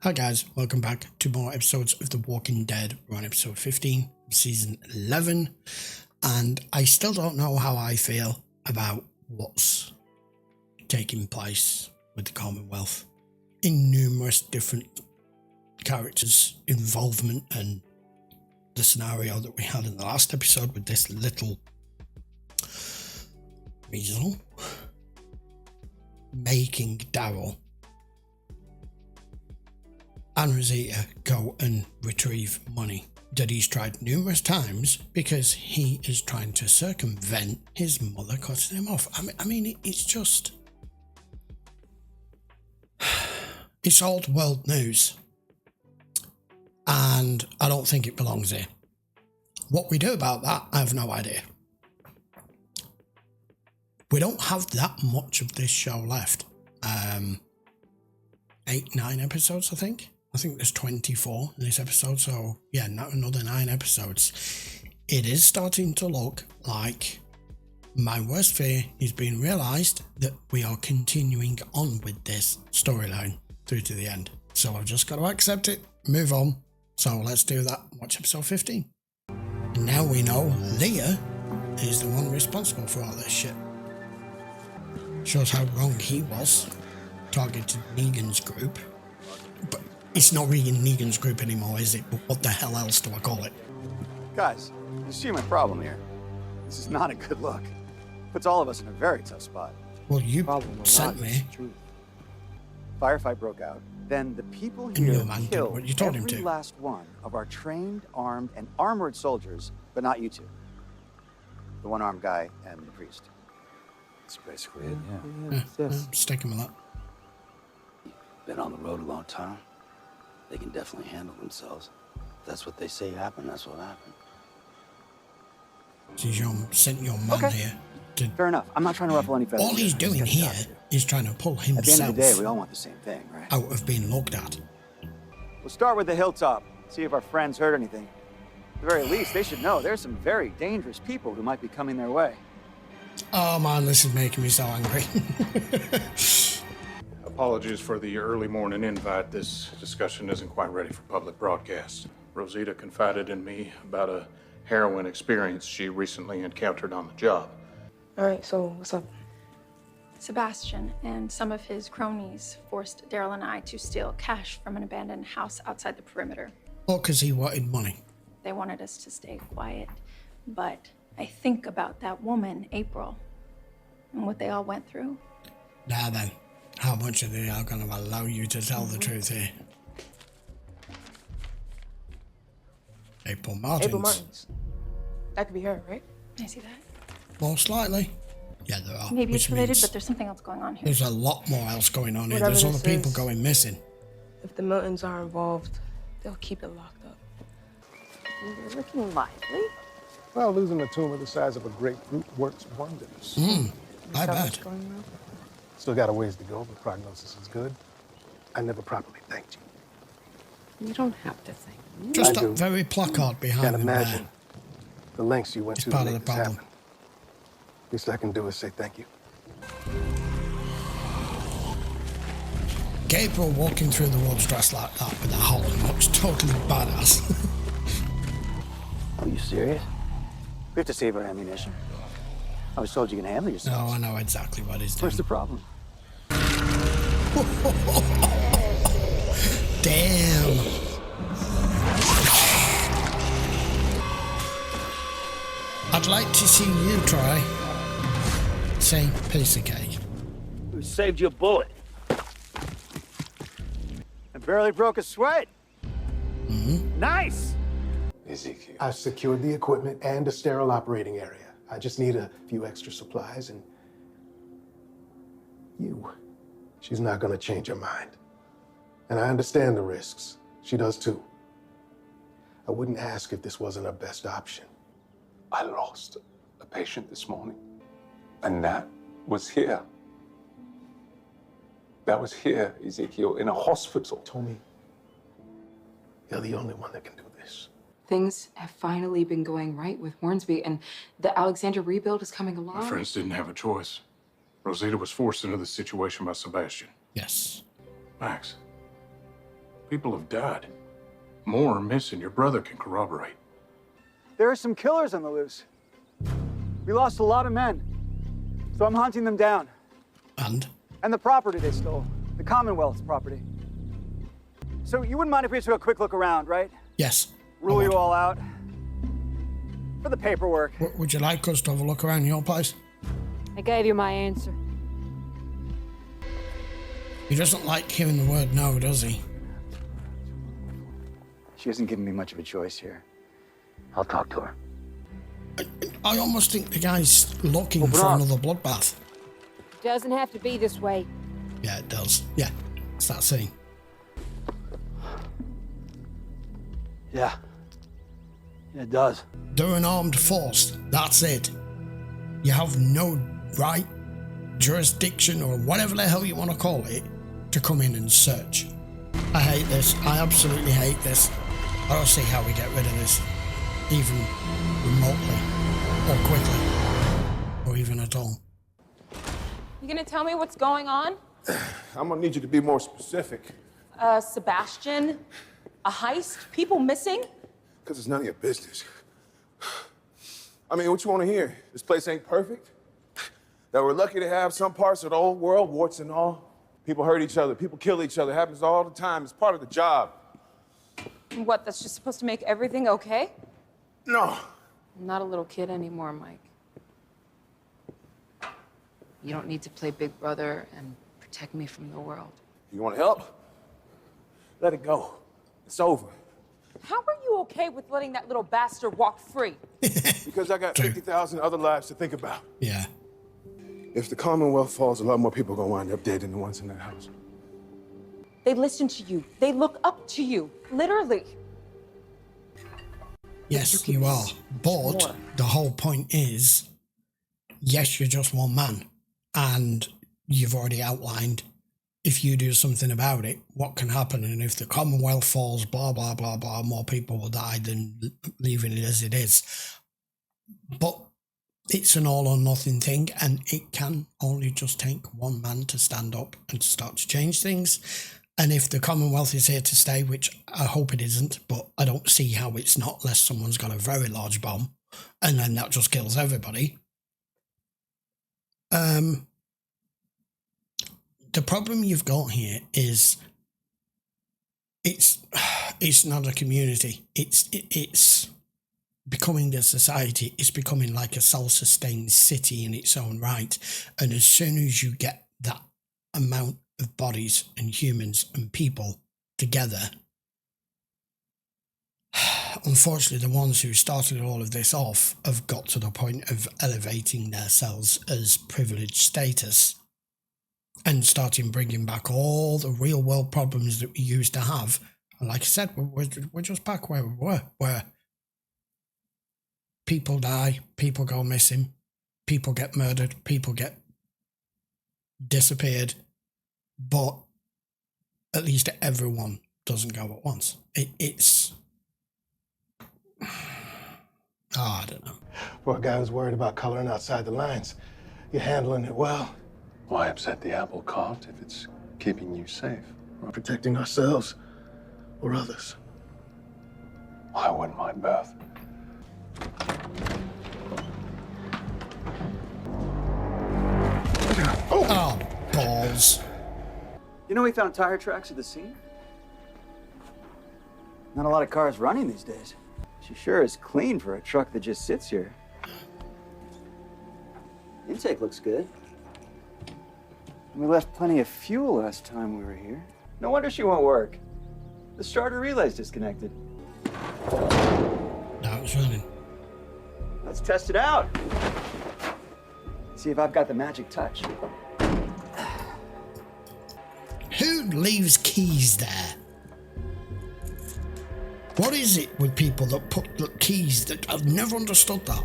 Hi guys, welcome back to more episodes of The Walking Dead. We're on episode 15 of season 11, and I still don't know how I feel about what's taking place with the Commonwealth in numerous different characters' involvement, and the scenario that we had in the last episode with this little weasel making Daryl and Rosita go and retrieve money that he's tried numerous times because he is trying to circumvent his mother cutting him off. I mean, it's just... it's old world news. And I don't think it belongs here. What we do about that, I have no idea. We don't have that much of this show left. 9 episodes, I think. I think there's 24 in this episode, so yeah, another 9 episodes. It is starting to look like my worst fear is being realised, that we are continuing on with this storyline through to the end. So I've just got to accept it, move on. So let's do that. Watch episode 15. Now we know Leah is the one responsible for all this shit. Shows how wrong he was. Targeted Negan's group. But it's not really Negan's group anymore, is it? But what the hell else do I call it? Guys, you see my problem here. This is not a good look. Puts all of us in a very tough spot. Well, you sent me. Firefight broke out. Then the people here killed what you told him every to. last one of our trained, armed, and armored soldiers, but not you two. The one-armed guy and the priest. That's basically it, Yeah, stick him with that. Been on the road a long time. They can definitely handle themselves. If that's what they say happened, that's what happened. So you sent your man here to... Fair enough. I'm not trying to ruffle any feathers. All he's doing here is trying to pull himself At the end of the day, we all want the same thing, right? out of being looked at. We'll start with the hilltop. See if our friends heard anything. At the very least, they should know there's some very dangerous people who might be coming their way. Oh man, this is making me so angry. Apologies for the early morning invite. This discussion isn't quite ready for public broadcast. Rosita confided in me about a heroin experience she recently encountered on the job. All right, so what's up? Sebastian and some of his cronies forced Daryl and I to steal cash from an abandoned house outside the perimeter. Well, because he wanted money. They wanted us to stay quiet, but I think about that woman, April, and what they all went through. Now then, how much are they going to allow you to tell the truth here? April Martins. April Martins. That could be her, right? I see that. Most likely. Yeah, there are. Maybe which it's related, means but there's something else going on here. there's a lot more else going on here. Whatever There's other this people is. going missing. If the Miltons are involved, they'll keep it locked up. You're looking lively. Well, losing a tumor the size of a grapefruit works wonders. I Is that bet. what's going on? Still got a ways to go, but prognosis is good. I never properly thanked you. You don't have to think. Just I that do. very placard behind Can't him imagine the lengths you went It's to part to of make the this problem. happen. Least I can do is say thank you. Gabriel walking through the woods dressed like that with a hat looks totally badass. Are you serious? We have to save our ammunition. I was told you can handle No, yourself. I know exactly what he's doing. Where's the problem? Damn. I'd like to see you try. Same piece of cake. We saved your bullet. I barely broke a sweat. Nice! Ezekiel. I've secured the equipment and a sterile operating area. I just need a few extra supplies and you. She's not gonna change her mind. And I understand the risks. She does too. I wouldn't ask if this wasn't our best option. I lost a patient this morning, and that was here. That was here, Ezekiel, in a hospital. Tommy, you're the only one that can do this. Things have finally been going right with Hornsby, and the Alexandria rebuild is coming along. My friends didn't have a choice. Rosita was forced into this situation by Sebastian. Yes. Max, People have died. More are missing. Your brother can corroborate. There are some killers on the loose. We lost a lot of men, so I'm hunting them down. And the property they stole, the Commonwealth's property. So you wouldn't mind if we just took a quick look around, right? yes. Rule you all out. For the paperwork. Would you like us to have a look around your place? I gave you my answer. He doesn't like hearing the word no, does he? She hasn't given me much of a choice here. I'll talk to her. I almost think the guy's looking Open for up. another bloodbath. Doesn't have to be this way. Yeah, it does. Yeah, it's that scene. Yeah. It does. They're an armed force. That's it. You have no right, jurisdiction, or whatever the hell you want to call it, to come in and search. I hate this. I absolutely hate this. I don't see how we get rid of this, even remotely, or quickly, or even at all. You gonna tell me what's going on? I'm gonna need you to be more specific. Sebastian? A heist? People missing? Because it's none of your business. I mean, what you want to hear? This place ain't perfect? That we're lucky to have some parts of the old world, warts and all? People hurt each other, people kill each other. It happens all the time. It's part of the job. What, that's just supposed to make everything okay? No. I'm not a little kid anymore, Mike. You don't need to play big brother and protect me from the world. You want to help? Let it go. It's over. How are you okay with letting that little bastard walk free? Because I got 50,000 other lives to think about. Yeah. If the Commonwealth falls, a lot more people are going to wind up dead than the ones in that house. They listen to you. They look up to you. Literally. Yes, you are. But the whole point is, yes, you're just one man. And you've already outlined, if you do something about it, what can happen. And if the Commonwealth falls, blah, blah, blah, blah, more people will die than leaving it as it is. But it's an all or nothing thing, and it can only just take one man to stand up and start to change things. And if the Commonwealth is here to stay, which I hope it isn't, but I don't see how it's not, unless someone's got a very large bomb, and then that just kills everybody. The problem you've got here is it's not a community. It's becoming a society. It's becoming like a self-sustained city in its own right. And as soon as you get that amount of bodies and humans and people together, unfortunately, the ones who started all of this off have got to the point of elevating themselves as privileged status and starting bringing back all the real world problems that we used to have. And like I said, we're just back where we were, where people die, people go missing, people get murdered, people get disappeared, but at least everyone doesn't go at once. It's I don't know. For a guy who's worried about coloring outside the lines, you're handling it well. Why upset the apple cart if it's keeping you safe? We're protecting ourselves or others. I wouldn't mind both. Oh, balls. You know we found tire tracks at the scene? Not a lot of cars running these days. She sure is clean for a truck that just sits here. Intake looks good. And we left plenty of fuel last time we were here. No wonder she won't work. The starter relay's disconnected. Now it's running. Let's test it out. See if I've got the magic touch. Who leaves keys there? What is it with people that put the keys that I've never understood that?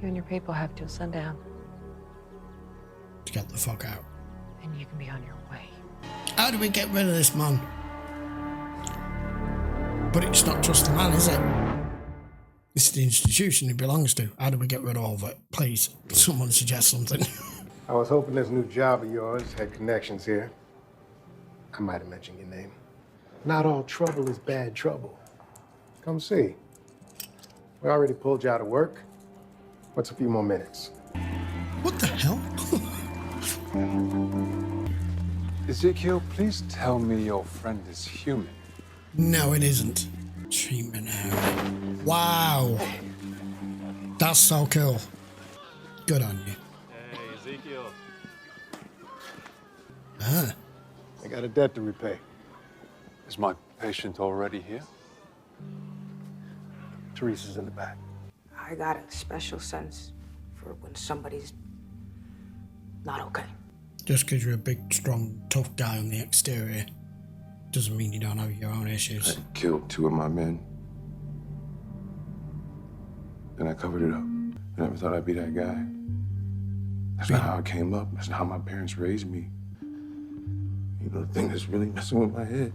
You and your people have till sundown, To get the fuck out. and you can be on your way. How do we get rid of this man? But it's not just the man, is it? It's the institution he belongs to. How do we get rid of all of it? Please, someone suggest something. I was hoping this new job of yours had connections here. I might have mentioned your name. Not all trouble is bad trouble. Come see. We already pulled you out of work. What's a few more minutes? What the hell? Ezekiel, please tell me your friend is human. No, it isn't. Treatment area. Wow. That's so cool. Good on you. Hey, Ezekiel. Ah. I got a debt to repay. Is my patient already here? Teresa's in the back. I got a special sense for when somebody's not okay. Just because you're a big, strong, tough guy on the exterior doesn't mean you don't have your own issues. I killed 2 of my men. Then I covered it up. I never thought I'd be that guy. That's not how I came up. That's not how my parents raised me. You know, the thing that's really messing with my head.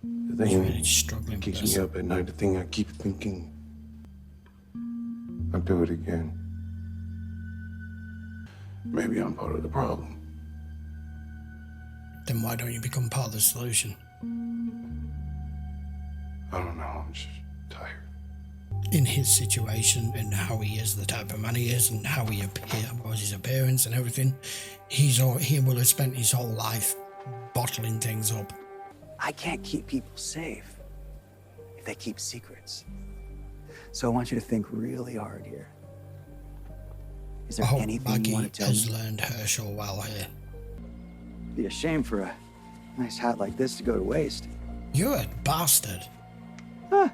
The thing that keeps me up at night, the thing I keep thinking. I'll do it again. Maybe I'm part of the problem. Then why don't you become part of the solution? I don't know, I'm just tired. In his situation and how he is, the type of man he is, and how he was his appearance and everything, he will have spent his whole life bottling things up. I can't keep people safe if they keep secrets. So I want you to think really hard here. Is there anything Maggie you want to tell has me? learned Herschel well here. Be a shame for a nice hat like this to go to waste. You're a bastard. Huh.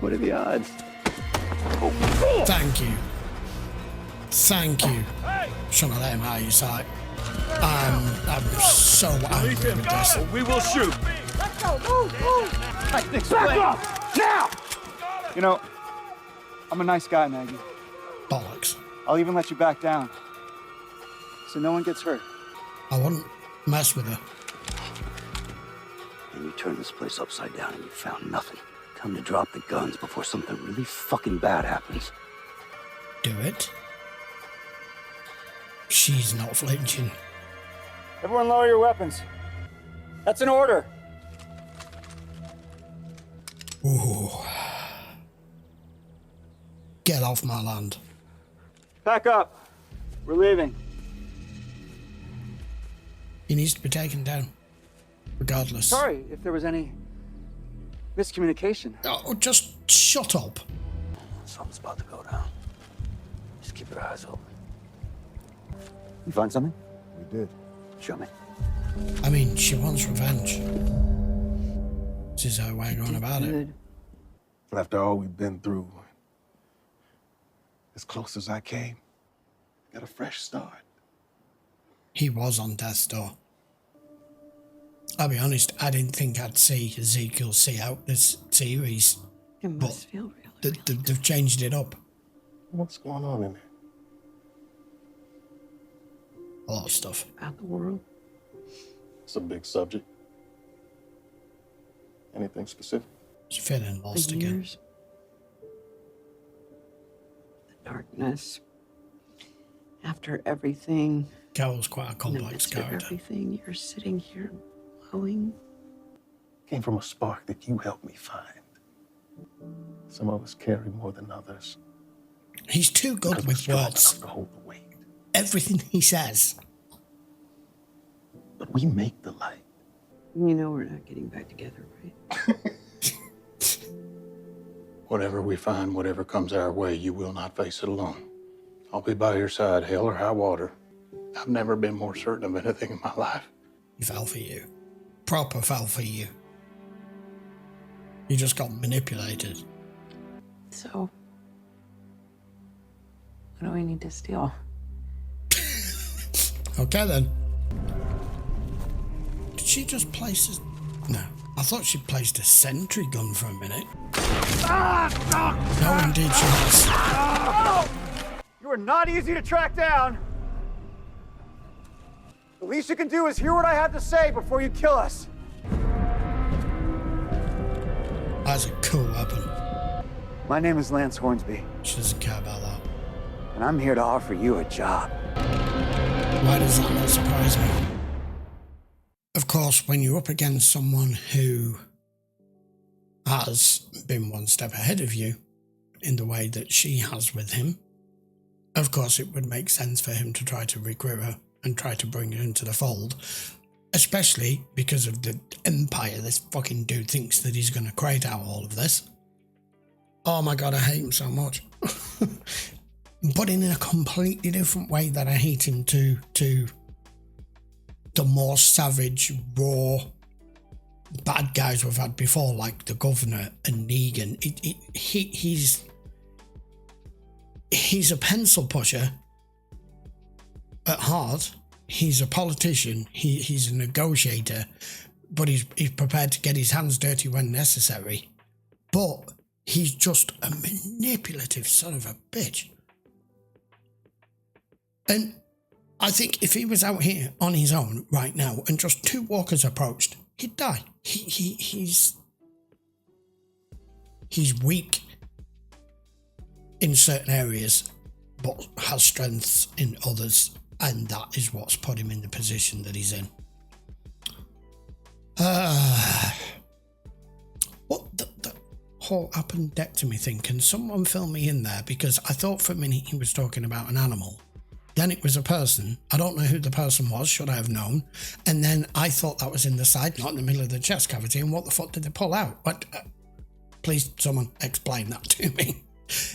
What are the odds? Thank you. Thank you. Shouldn't have let him out of your sight. I'm so angry with this. We will shoot. Let's go, move! Back off! Now! You know, I'm a nice guy, Maggie. Bollocks. I'll even let you back down. So no one gets hurt. I wouldn't mess with her. And you turned this place upside down and you found nothing. Time to drop the guns before something really fucking bad happens. Do it. She's not flinching. Everyone lower your weapons. That's an order. Ooh. Get off my land. Pack up. We're leaving. He needs to be taken down. Regardless. Sorry if there was any miscommunication. Oh, just shut up. Something's about to go down. Just keep your eyes open. You find something? We did. Show me. I mean, she wants revenge. This is her way of going about it. After all we've been through, as close as I came, got a fresh start. He was on death's door. I'll be honest, I didn't think I'd see Ezekiel see out this series. It must feel real. They've changed it up. What's going on in there? A lot of stuff. About the world. It's a big subject. Anything specific? She's feeling lost The again. years. The darkness. After everything. Carol's quite a In the complex midst of character. everything, you're sitting here glowing. Came from a spark that you helped me find. Some of us carry more than others. He's too good Because we're with strong words. enough to hold the weight. Everything he says. But we make the light. You know we're not getting back together, right? Whatever we find, whatever comes our way, you will not face it alone. I'll be by your side, hell or high water. I've never been more certain of anything in my life. He fell for you. Proper fell for you. You just got manipulated. So, what do we need to steal? Okay then. Did she just place a... No. I thought she placed a sentry gun for a minute. No, indeed she has. You are not easy to track down. The least you can do is hear what I have to say before you kill us. That's a cool weapon. My name is Lance Hornsby. She doesn't care about that. And I'm here to offer you a job. Why does that not surprise me? Of course, when you're up against someone who has been one step ahead of you in the way that she has with him, of course it would make sense for him to try to recruit her and try to bring her into the fold, especially because of the empire this fucking dude thinks that he's going to create out of all of this. Oh my god, I hate him so much. But in a completely different way that I hate him to the more savage, raw bad guys we've had before, like the governor and Negan. He's a pencil pusher at heart. He's a politician. He's a negotiator, but he's prepared to get his hands dirty when necessary. But he's just a manipulative son of a bitch. And I think if he was out here on his own right now and just two walkers approached, he'd die. He's weak in certain areas, but has strengths in others, and that is what's put him in the position that he's in. What the whole appendectomy thing? Can someone fill me in there? Because I thought for a minute he was talking about an animal. Then it was a person. I don't know who the person was, should I have known. And then I thought that was in the side, not in the middle of the chest cavity. And what the fuck did they pull out? What? Please, someone explain that to me.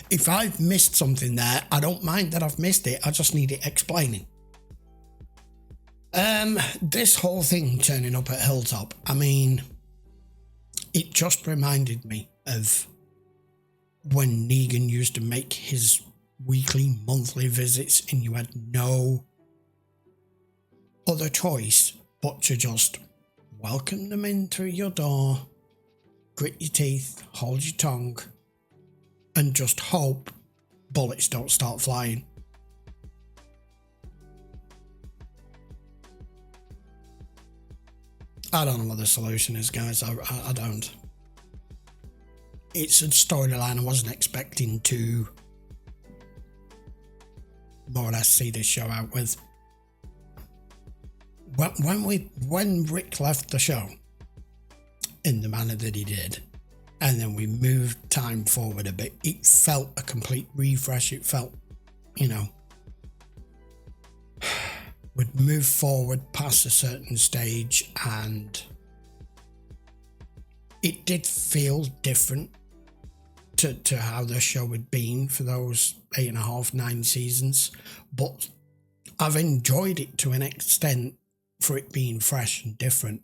If I've missed something there, I don't mind that I've missed it. I just need it explaining. This whole thing turning up at Hilltop, I mean, it just reminded me of when Negan used to make his weekly, monthly visits, and you had no other choice but to just welcome them in through your door, grit your teeth, hold your tongue, and just hope bullets don't start flying. I don't know what the solution is, guys. I don't. It's a storyline I wasn't expecting to more or less see this show out with. When Rick left the show in the manner that he did, and then we moved time forward a bit, it felt a complete refresh. It felt, we'd move forward past a certain stage, and it did feel different to how the show had been for those 8.5, 9 seasons. But I've enjoyed it to an extent for it being fresh and different.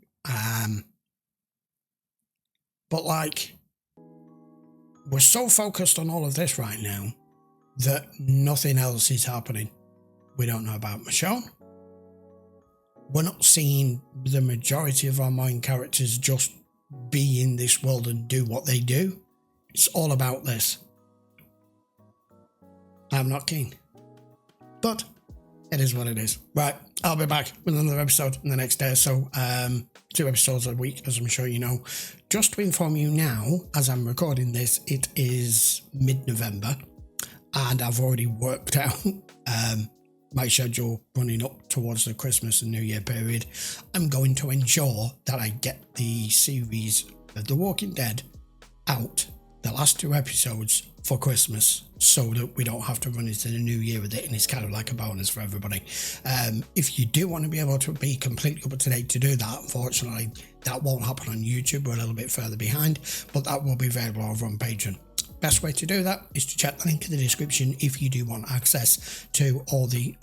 But we're so focused on all of this right now that nothing else is happening. We don't know about Michonne. We're not seeing the majority of our main characters just be in this world and do what they do. It's all about this. I'm not keen. But it is what it is. Right, I'll be back with another episode in the next day or so. 2 episodes a week, as I'm sure you know. Just to inform you now, as I'm recording this, it is mid-November, and I've already worked out my schedule running up towards the Christmas and New Year period. I'm going to ensure that I get the series of The Walking Dead out, the last 2 episodes, for Christmas, so that we don't have to run into the new year with it, and it's kind of like a bonus for everybody. If you do want to be able to be completely up to date to do that, unfortunately that won't happen on YouTube. We're a little bit further behind, but that will be available over on Patreon. Best way to do that is to check the link in the description if you do want access to all the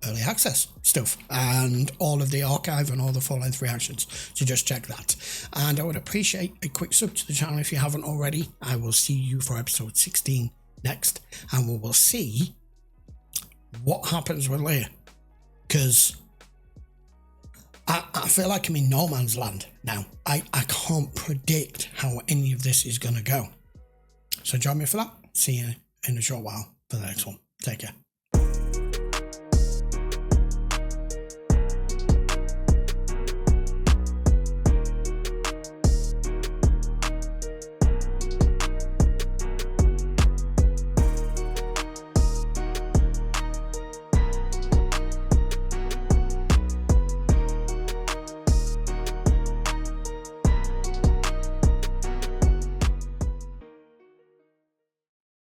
early access stuff and all of the archive and all the full-length reactions. So just check that. And I would appreciate a quick sub to the channel if you haven't already. I will see you for episode 16 next, and we will see what happens with Leah, because I feel like I'm in no man's land now. I can't predict how any of this is going to go. So join me for that. See you in a short while for the next one. Take care.